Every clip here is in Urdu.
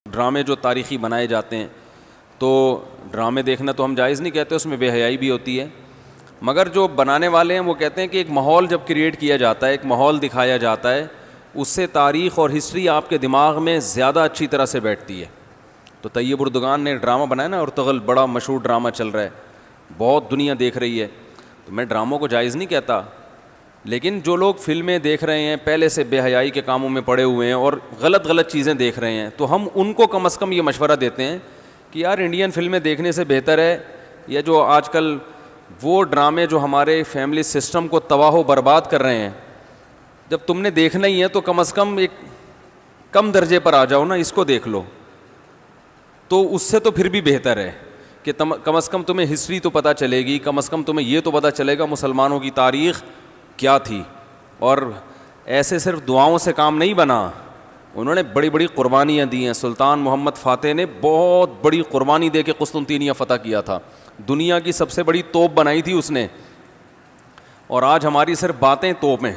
ڈرامے جو تاریخی بنائے جاتے ہیں تو ڈرامے دیکھنا تو ہم جائز نہیں کہتے، اس میں بے حیائی بھی ہوتی ہے، مگر جو بنانے والے ہیں وہ کہتے ہیں کہ ایک ماحول جب کریٹ کیا جاتا ہے، ایک ماحول دکھایا جاتا ہے، اس سے تاریخ اور ہسٹری آپ کے دماغ میں زیادہ اچھی طرح سے بیٹھتی ہے۔ تو طیب اردگان نے ڈرامہ بنایا نا، ارطغرل بڑا مشہور ڈرامہ چل رہا ہے، بہت دنیا دیکھ رہی ہے، تو میں ڈراموں کو جائز نہیں کہتا، لیکن جو لوگ فلمیں دیکھ رہے ہیں پہلے سے بے حیائی کے کاموں میں پڑے ہوئے ہیں اور غلط چیزیں دیکھ رہے ہیں، تو ہم ان کو کم از کم یہ مشورہ دیتے ہیں کہ یار انڈین فلمیں دیکھنے سے بہتر ہے یہ جو آج کل وہ ڈرامے جو ہمارے فیملی سسٹم کو تباہ و برباد کر رہے ہیں، جب تم نے دیکھنا ہی ہے تو کم از کم ایک کم درجے پر آ جاؤ نا، اس کو دیکھ لو، تو اس سے تو پھر بھی بہتر ہے کہ کم از کم تمہیں ہسٹری تو پتہ چلے گی، کم از کم تمہیں یہ تو پتہ چلے گا مسلمانوں کی تاریخ کیا تھی۔ اور ایسے صرف دعاؤں سے کام نہیں بنا، انہوں نے بڑی بڑی قربانیاں دی ہیں۔ سلطان محمد فاتح نے بہت بڑی قربانی دے کے قسطنطینیہ فتح کیا تھا، دنیا کی سب سے بڑی توپ بنائی تھی اس نے، اور آج ہماری صرف باتیں توپ ہیں،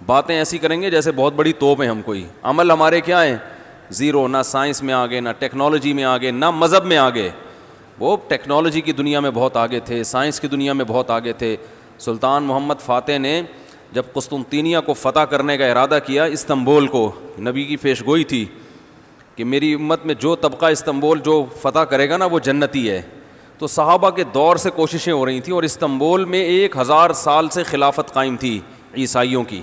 باتیں ایسی کریں گے جیسے بہت بڑی توپ ہیں ہم، کوئی عمل ہمارے کیا ہیں زیرو، نہ سائنس میں آگے، نہ ٹیکنالوجی میں آگے، نہ مذہب میں آگے۔ وہ ٹیکنالوجی کی دنیا میں بہت آگے تھے، سائنس کی دنیا میں بہت آگے تھے۔ سلطان محمد فاتح نے جب قسطنطینیہ کو فتح کرنے کا ارادہ کیا، استنبول کو، نبی کی پیش گوئی تھی کہ میری امت میں جو طبقہ استنبول جو فتح کرے گا نا وہ جنتی ہے، تو صحابہ کے دور سے کوششیں ہو رہی تھیں، اور استنبول میں 1000 سال سے خلافت قائم تھی عیسائیوں کی،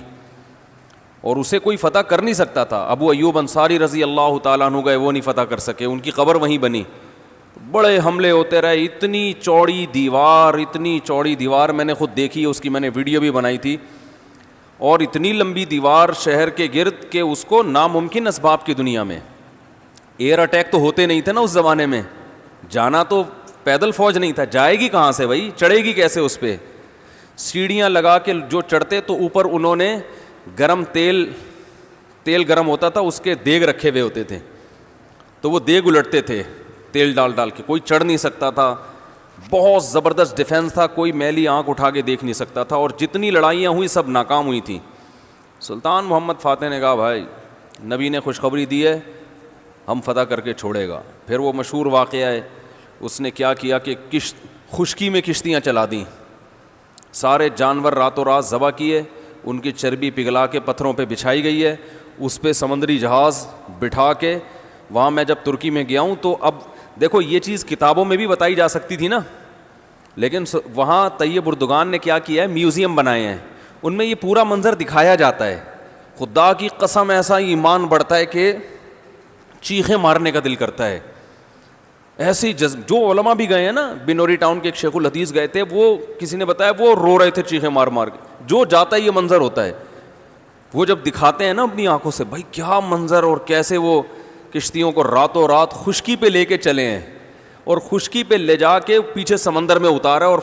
اور اسے کوئی فتح کر نہیں سکتا تھا۔ ابو ایوب انصاری رضی اللہ تعالیٰ عنہ گئے، وہ نہیں فتح کر سکے، ان کی قبر وہیں بنی، بڑے حملے ہوتے رہے، اتنی چوڑی دیوار میں نے خود دیکھی ہے، اس کی میں نے ویڈیو بھی بنائی تھی، اور اتنی لمبی دیوار شہر کے گرد کہ اس کو ناممکن اسباب کی دنیا میں، ایئر اٹیک تو ہوتے نہیں تھے نا اس زمانے میں، جانا تو پیدل فوج نہیں تھا، جائے گی کہاں سے بھائی، چڑھے گی کیسے اس پہ، سیڑھیاں لگا کے جو چڑھتے تو اوپر انہوں نے گرم تیل گرم ہوتا تھا، اس کے دیگ رکھے ہوئے ہوتے تھے، تو وہ دیگ الٹتے تھے تیل ڈال کے، کوئی چڑھ نہیں سکتا تھا، بہت زبردست ڈیفنس تھا، کوئی میلی آنکھ اٹھا کے دیکھ نہیں سکتا تھا، اور جتنی لڑائیاں ہوئی سب ناکام ہوئی تھیں۔ سلطان محمد فاتح نے کہا بھائی نبی نے خوشخبری دی ہے، ہم فتح کر کے چھوڑے گا۔ پھر وہ مشہور واقعہ ہے، اس نے کیا کیا کہ خشکی میں کشتیاں چلا دیں، سارے جانور راتوں رات ذبح کیے، ان کی چربی پگھلا کے پتھروں پہ بچھائی گئی ہے، اس پہ سمندری جہاز بٹھا کے، وہاں میں جب ترکی میں گیا ہوں تو اب دیکھو یہ چیز کتابوں میں بھی بتائی جا سکتی تھی نا، لیکن وہاں طیب اردگان نے کیا کیا ہے، میوزیم بنائے ہیں، ان میں یہ پورا منظر دکھایا جاتا ہے، خدا کی قسم ایسا ایمان بڑھتا ہے کہ چیخیں مارنے کا دل کرتا ہے، ایسی جو علماء بھی گئے ہیں نا، بنوری ٹاؤن کے ایک شیخ الحدیث گئے تھے، وہ کسی نے بتایا وہ رو رہے تھے چیخیں مار مار کے، جو جاتا ہے یہ منظر ہوتا ہے، وہ جب دکھاتے ہیں نا اپنی آنکھوں سے، بھائی کیا منظر، اور کیسے وہ کشتیوں کو راتوں رات خشکی پہ لے کے چلے ہیں، اور خشکی پہ لے جا کے پیچھے سمندر میں اتارا، اور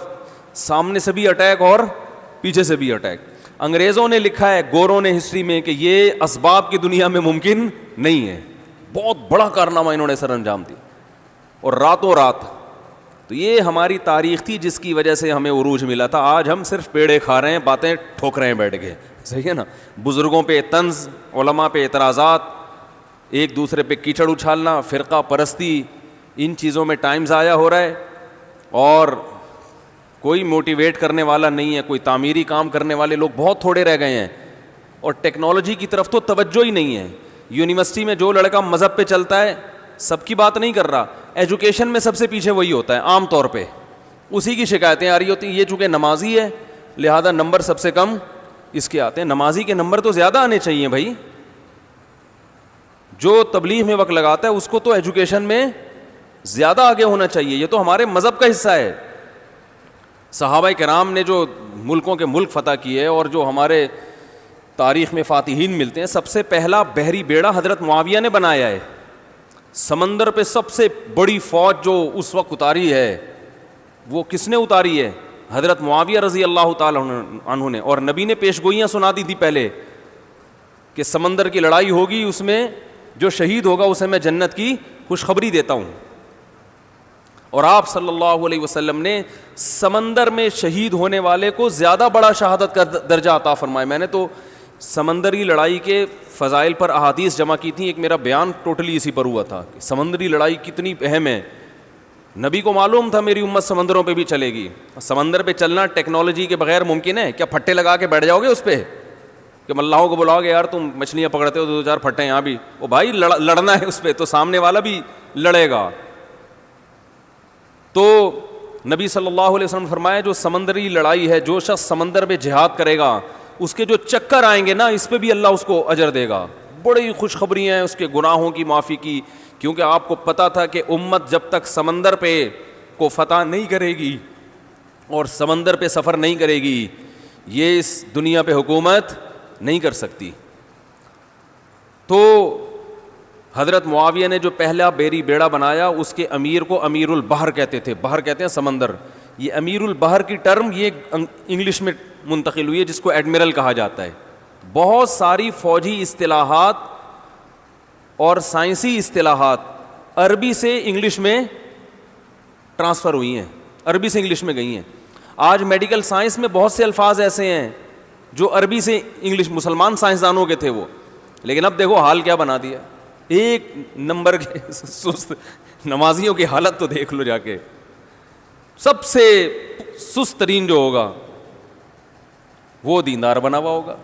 سامنے سے بھی اٹیک اور پیچھے سے بھی اٹیک۔ انگریزوں نے لکھا ہے، گوروں نے ہسٹری میں، کہ یہ اسباب کی دنیا میں ممکن نہیں ہے، بہت بڑا کارنامہ انہوں نے سر انجام دیا، اور راتوں رات۔ تو یہ ہماری تاریخ تھی جس کی وجہ سے ہمیں عروج ملا تھا، آج ہم صرف پیڑے کھا رہے ہیں، باتیں ٹھوک رہے ہیں بیٹھ کے، صحیح ہے نا، بزرگوں پہ طنز، علماء پہ اعتراضات، ایک دوسرے پہ کیچڑ اچھالنا، فرقہ پرستی، ان چیزوں میں ٹائم ضائع ہو رہا ہے، اور کوئی موٹیویٹ کرنے والا نہیں ہے، کوئی تعمیری کام کرنے والے لوگ بہت تھوڑے رہ گئے ہیں، اور ٹیکنالوجی کی طرف تو توجہ ہی نہیں ہے۔ یونیورسٹی میں جو لڑکا مذہب پہ چلتا ہے، سب کی بات نہیں کر رہا، ایجوکیشن میں سب سے پیچھے وہی ہوتا ہے، عام طور پہ اسی کی شکایتیں آ رہی ہوتی ہیں، یہ چونکہ نمازی ہے لہذا نمبر سب سے کم اس کے آتے ہیں، نمازی کے نمبر تو زیادہ آنے چاہیے بھائی، جو تبلیغ میں وقت لگاتا ہے اس کو تو ایجوکیشن میں زیادہ آگے ہونا چاہیے، یہ تو ہمارے مذہب کا حصہ ہے۔ صحابہ کرام نے جو ملکوں کے ملک فتح کیے، اور جو ہمارے تاریخ میں فاتحین ملتے ہیں، سب سے پہلا بحری بیڑا حضرت معاویہ نے بنایا ہے، سمندر پہ سب سے بڑی فوج جو اس وقت اتاری ہے وہ کس نے اتاری ہے؟ حضرت معاویہ رضی اللہ تعالیٰ عنہ نے، اور نبی نے پیش گوئیاں سنا دی تھی پہلے کہ سمندر کی لڑائی ہوگی، اس میں جو شہید ہوگا اسے میں جنت کی خوشخبری دیتا ہوں، اور آپ صلی اللہ علیہ وسلم نے سمندر میں شہید ہونے والے کو زیادہ بڑا شہادت کا درجہ عطا فرمایا۔ میں نے تو سمندری لڑائی کے فضائل پر احادیث جمع کی تھیں. ایک میرا بیان ٹوٹلی اسی پر ہوا تھا کہ سمندری لڑائی کتنی اہم ہے. نبی کو معلوم تھا میری امت سمندروں پہ بھی چلے گی. سمندر پہ چلنا ٹیکنالوجی کے بغیر ممکن ہے کیا؟ پھٹے لگا کے بیٹھ جاؤ گے اس پہ کہ ملاحوں کو بلاؤ گے یار تم مچھلیاں پکڑتے ہو تو 2-4 پھٹے یہاں بھی, او بھائی لڑنا ہے اس پہ تو سامنے والا بھی لڑے گا. تو نبی صلی اللہ علیہ وسلم نے فرمایا جو سمندری لڑائی ہے, جو شخص سمندر میں جہاد کرے گا اس کے جو چکر آئیں گے نا اس پہ بھی اللہ اس کو اجر دے گا. بڑی خوشخبری ہیں اس کے گناہوں کی معافی کی, کیونکہ آپ کو پتا تھا کہ امت جب تک سمندر پہ کو فتح نہیں کرے گی اور سمندر پہ سفر نہیں کرے گی یہ اس دنیا پہ حکومت نہیں کر سکتی. تو حضرت معاویہ نے جو پہلا بیڑا بنایا اس کے امیر کو امیر البحر کہتے تھے. بحر کہتے ہیں سمندر. یہ امیر البحر کی ٹرم یہ انگلش میں منتقل ہوئی ہے جس کو ایڈمرل کہا جاتا ہے. بہت ساری فوجی اصطلاحات اور سائنسی اصطلاحات عربی سے انگلش میں ٹرانسفر ہوئی ہیں, عربی سے انگلش میں گئی ہیں. آج میڈیکل سائنس میں بہت سے الفاظ ایسے ہیں جو عربی سے انگلش, مسلمان سائنسدانوں کے تھے وہ, لیکن اب دیکھو حال کیا بنا دیا. ایک نمبر کے سست نمازیوں کی حالت تو دیکھ لو جا کے. سب سے سست ترین جو ہوگا وہ دیندار بنا ہوا ہوگا.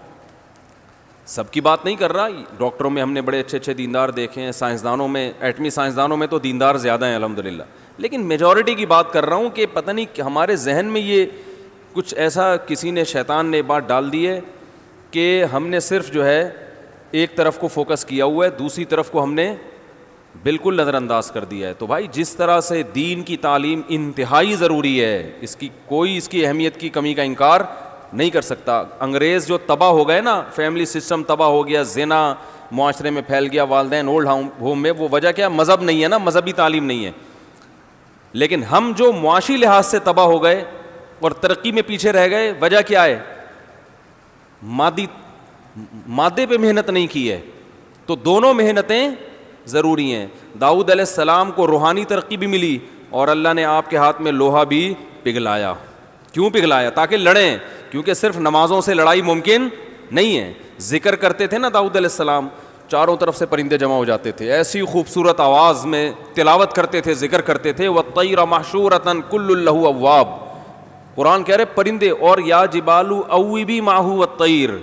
سب کی بات نہیں کر رہا, ڈاکٹروں میں ہم نے بڑے اچھے اچھے دیندار دیکھے ہیں, سائنسدانوں میں, ایٹمی سائنسدانوں میں تو دیندار زیادہ ہیں الحمدللہ, لیکن میجورٹی کی بات کر رہا ہوں کہ پتہ نہیں کہ ہمارے ذہن میں یہ کچھ ایسا کسی نے, شیطان نے بات ڈال دی ہے کہ ہم نے صرف جو ہے ایک طرف کو فوکس کیا ہوا ہے, دوسری طرف کو ہم نے بالکل نظر انداز کر دیا ہے. تو بھائی جس طرح سے دین کی تعلیم انتہائی ضروری ہے, اس کی کوئی اس کی اہمیت کی کمی کا انکار نہیں کر سکتا. انگریز جو تباہ ہو گئے نا, فیملی سسٹم تباہ ہو گیا, زنا معاشرے میں پھیل گیا, والدین اولڈ ہوم میں, وہ وجہ کیا؟ مذہب نہیں ہے نا, مذہبی تعلیم نہیں ہے. لیکن ہم جو معاشی لحاظ سے تباہ ہو گئے اور ترقی میں پیچھے رہ گئے, وجہ کیا ہے؟ مادے پہ محنت نہیں کی ہے. تو دونوں محنتیں ضروری ہیں. داؤد علیہ السلام کو روحانی ترقی بھی ملی اور اللہ نے آپ کے ہاتھ میں لوہا بھی پگھلایا. کیوں پگھلایا؟ تاکہ لڑیں, کیونکہ صرف نمازوں سے لڑائی ممکن نہیں ہے. ذکر کرتے تھے نا داؤد علیہ السلام, چاروں طرف سے پرندے جمع ہو جاتے تھے, ایسی خوبصورت آواز میں تلاوت کرتے تھے, ذکر کرتے تھے. وَالطَّيْرَ مَحْشُورَةً كُلٌّ لَهُ أَوَّابٌ, قرآن کہہ رہے پرندے, اور یا جبال اوبی ماہو والطیر.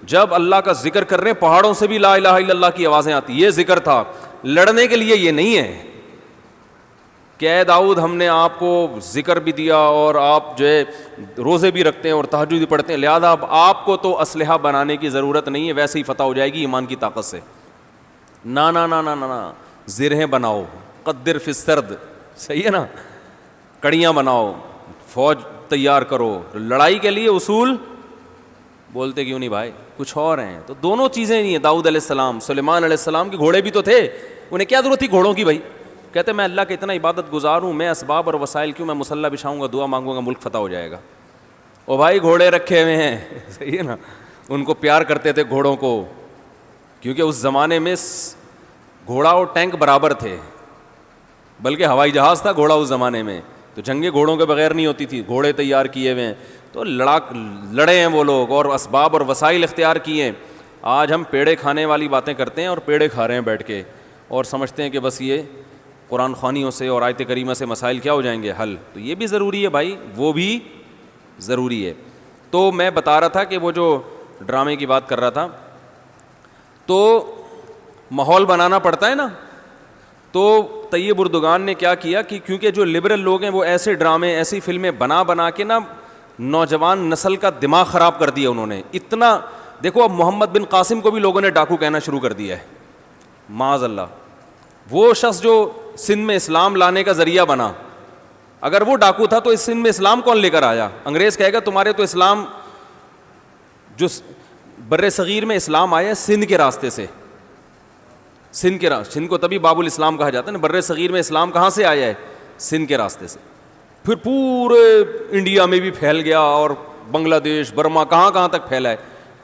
جب اللہ کا ذکر کر رہے ہیں پہاڑوں سے بھی لا الہ الا اللہ کی آوازیں آتی. یہ ذکر تھا, لڑنے کے لیے یہ نہیں ہے کہ اے داؤد ہم نے آپ کو ذکر بھی دیا اور آپ جو ہے روزے بھی رکھتے ہیں اور تہجد بھی پڑھتے ہیں, لہذا اب آپ کو تو اسلحہ بنانے کی ضرورت نہیں ہے, ویسے ہی فتح ہو جائے گی ایمان کی طاقت سے. نا نا نا نا نا, زرہیں بناؤ, قدر فی السرد, صحیح ہے نا, کڑیاں بناؤ, فوج تیار کرو, لڑائی کے لیے اصول بولتے کیوں نہیں بھائی, کچھ اور ہیں. تو دونوں چیزیں نہیں ہیں. داؤد علیہ السلام, سلیمان علیہ السلام کے گھوڑے بھی تو تھے, انہیں کیا ضرورت تھی گھوڑوں کی بھائی؟ کہتے میں اللہ کا اتنا عبادت گزار ہوں, میں اسباب اور وسائل کیوں, میں مصلی بچھاؤں گا, دعا مانگوں گا, ملک فتح ہو جائے گا. او بھائی گھوڑے رکھے ہوئے ہیں, صحیح ہے نا, ان کو پیار کرتے تھے گھوڑوں کو, کیونکہ اس زمانے میں گھوڑا اور ٹینک برابر تھے, بلکہ ہوائی جہاز تھا گھوڑا اس زمانے میں, تو جنگیں گھوڑوں کے بغیر نہیں ہوتی تھی, گھوڑے تیار کیے ہوئے ہیں. تو لڑے ہیں وہ لوگ اور اسباب اور وسائل اختیار کیے ہیں. آج ہم پیڑے کھانے والی باتیں کرتے ہیں اور پیڑے کھا رہے ہیں بیٹھ کے, اور سمجھتے ہیں کہ بس یہ قرآن خوانیوں سے اور آیت کریمہ سے مسائل کیا ہو جائیں گے حل. تو یہ بھی ضروری ہے بھائی, وہ بھی ضروری ہے. تو میں بتا رہا تھا کہ وہ جو ڈرامے کی بات کر رہا تھا, تو ماحول بنانا پڑتا ہے نا. تو طیب اردگان نے کیا کیا کہ کیونکہ جو لبرل لوگ ہیں وہ ایسے ڈرامے, ایسی فلمیں بنا کے نا نوجوان نسل کا دماغ خراب کر دیا انہوں نے. اتنا دیکھو, اب محمد بن قاسم کو بھی لوگوں نے ڈاکو کہنا شروع کر دیا ہے, معاذ اللہ. وہ شخص جو سندھ میں اسلام لانے کا ذریعہ بنا, اگر وہ ڈاکو تھا تو اس سندھ میں اسلام کون لے کر آیا؟ انگریز کہے گا تمہارے تو اسلام, جو بر صغیر میں اسلام آیا سندھ کے راستے سے, سندھ کو تبھی باب الاسلام کہا جاتا ہے نا. بر صغیر میں اسلام کہاں سے آیا ہے؟ سندھ کے راستے سے. پھر پورے انڈیا میں بھی پھیل گیا اور بنگلہ دیش, برما, کہاں تک پھیلا ہے.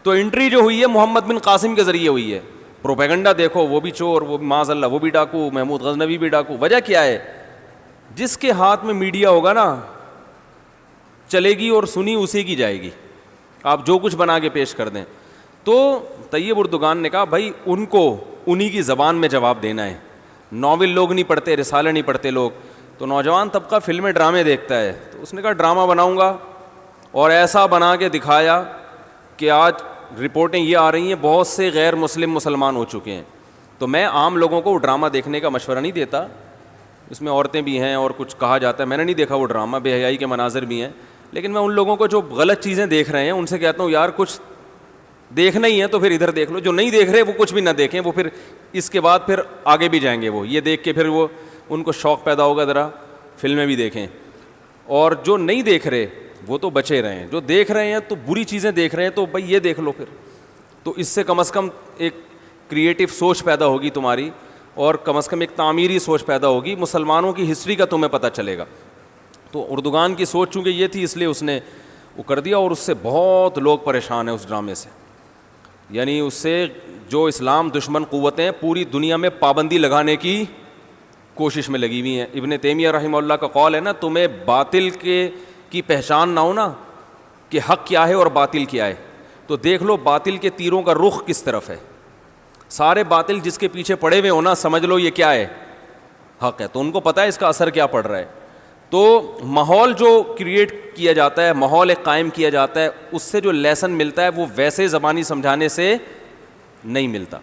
تو انٹری جو ہوئی ہے محمد بن قاسم کے ذریعے ہوئی ہے. پروپیگنڈا دیکھو, وہ بھی چور, وہ بھی معاذ اللہ وہ بھی ڈاکو, محمود غزنوی بھی ڈاکو. وجہ کیا ہے؟ جس کے ہاتھ میں میڈیا ہوگا نا چلے گی اور سنی اسی کی جائے گی, آپ جو کچھ بنا کے پیش کر دیں. تو طیب اردگان نے کہا بھائی ان کو انہی کی زبان میں جواب دینا ہے. ناول لوگ نہیں پڑھتے, رسالے نہیں پڑھتے لوگ, تو نوجوان طبقہ فلمیں ڈرامے دیکھتا ہے. تو اس نے کہا ڈرامہ بناؤں گا, اور ایسا بنا کے دکھایا کہ آج رپورٹیں یہ آ رہی ہیں بہت سے غیر مسلم مسلمان ہو چکے ہیں. تو میں عام لوگوں کو وہ ڈرامہ دیکھنے کا مشورہ نہیں دیتا, اس میں عورتیں بھی ہیں اور کچھ کہا جاتا ہے, میں نے نہیں دیکھا وہ ڈرامہ, بے حیائی کے مناظر بھی ہیں, لیکن میں ان لوگوں کو جو غلط چیزیں دیکھ رہے ہیں ان سے کہتا ہوں یار کچھ دیکھنا ہی ہے تو پھر ادھر دیکھ لو, جو نہیں دیکھ رہے وہ کچھ بھی نہ دیکھیں, وہ پھر اس کے بعد پھر آگے بھی جائیں گے, وہ یہ دیکھ کے پھر وہ ان کو شوق پیدا ہوگا ذرا فلمیں بھی دیکھیں. اور جو نہیں دیکھ رہے وہ تو بچے رہے ہیں, جو دیکھ رہے ہیں تو بری چیزیں دیکھ رہے ہیں تو بھائی یہ دیکھ لو پھر, تو اس سے کم از کم ایک کریٹیو سوچ پیدا ہوگی تمہاری, اور کم از کم ایک تعمیری سوچ پیدا ہوگی, مسلمانوں کی ہسٹری کا تمہیں پتہ چلے گا. تو اردگان کی سوچ چونکہ یہ تھی اس لیے اس نے وہ کر دیا, اور اس سے بہت لوگ پریشان ہیں اس ڈرامے سے. یعنی اس سے جو اسلام دشمن قوتیں پوری دنیا میں پابندی لگانے کی کوشش میں لگی ہوئی ہیں. ابن تیمیہ رحمہ اللہ کا قول ہے نا, تمہیں باطل کی پہچان نہ ہو نا کہ حق کیا ہے اور باطل کیا ہے, تو دیکھ لو باطل کے تیروں کا رخ کس طرف ہے. سارے باطل جس کے پیچھے پڑے ہوئے ہونا سمجھ لو یہ کیا ہے, حق ہے, تو ان کو پتہ ہے اس کا اثر کیا پڑ رہا ہے. تو ماحول جو کریٹ کیا جاتا ہے, ماحول ایک قائم کیا جاتا ہے, اس سے جو لیسن ملتا ہے وہ ویسے زبانی سمجھانے سے نہیں ملتا.